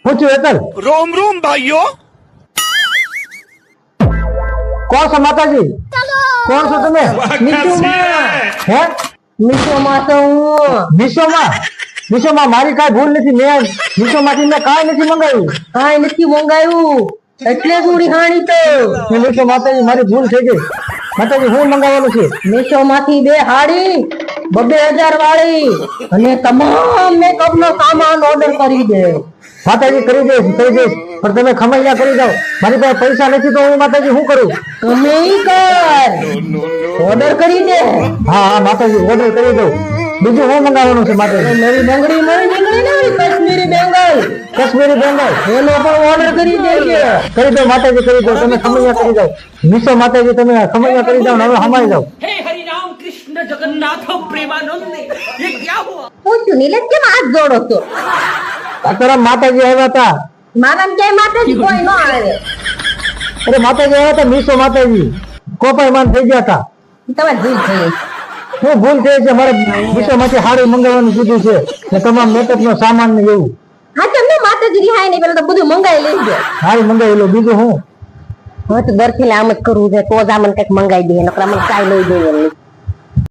પૂછ્યું હેતલ रोम रोम भाइयों કોણ છો માતાજી કોણ છો તમે હે મીશોમાં તો હું વિશ્વમાં મારી કાંઈ ભૂલ નથી મેં વિશ્વમાંથી મેં કાંઈ નથી મંગાવ્યું કાંઈ નથી મંગાવ્યું એટલે જ હું રિહાણી તો વિશ્વ માતાજી મારી ભૂલ થઈ ગઈ માતાજી હું મંગાવવાનું છે મીશો માંથી 2 હાડી 2,000 વાળી અને તમામ મેકઅપ નો સામાન ઓર્ડર કરી દે માતાજી કરી દઈશ પણ તમે ખમૈયા કરી જાઓ મારી પાસે પૈસા નથી તો હું માતાજી શું કરું તમે ઈ કર ઓર્ડર કરી દે હા માતાજી ઓર્ડર કરી દઉં બીજું શું મંગાવવાનું છે માતાજી નવી બંગડી નીકળી ને ઓલી કાશ્મીરી બેંગલ એનો પણ ઓર્ડર કરી દેજે કરી દો માતાજી કરી દો તમે ખમૈયા કરી જાઓ વિશ્વ માતાજી તમે ખમૈયા કરી જાઓ ને હવે હમાઈ જાઓ हे हरि राम कृष्ण जगन्नाथ प्रेमानंद ये क्या हुआ? પૂછ્યું નીલેશ કેમ હાથ જોડો છો અત્યારે માતાજી આવ્યા હતા મારા ક્યાંય માતાજી કોઈ ન આવે અરે માતાજી આવ્યા હતા વિશ્વ માતાજી કોપાયમાન થઈ ગયા હતા તમારે ભૂલ થઈ શું ભૂલ થઈ છે મારે વિશ્વમાંથી હાડી મંગાવવાનું કીધું છે ને તમામ મેકઅપ નો સામાન ને એવું હા તમને માતાજી રિહાય નહીં પેલા તો બધું મંગાવી લેજો હાડી મંગાવી લો બીજું હું હવે તો દરથી આમ જ કરવું છે તો જ આમને કઈક મંગાવી દે નકર મને કાંઈ લઈ દઈએ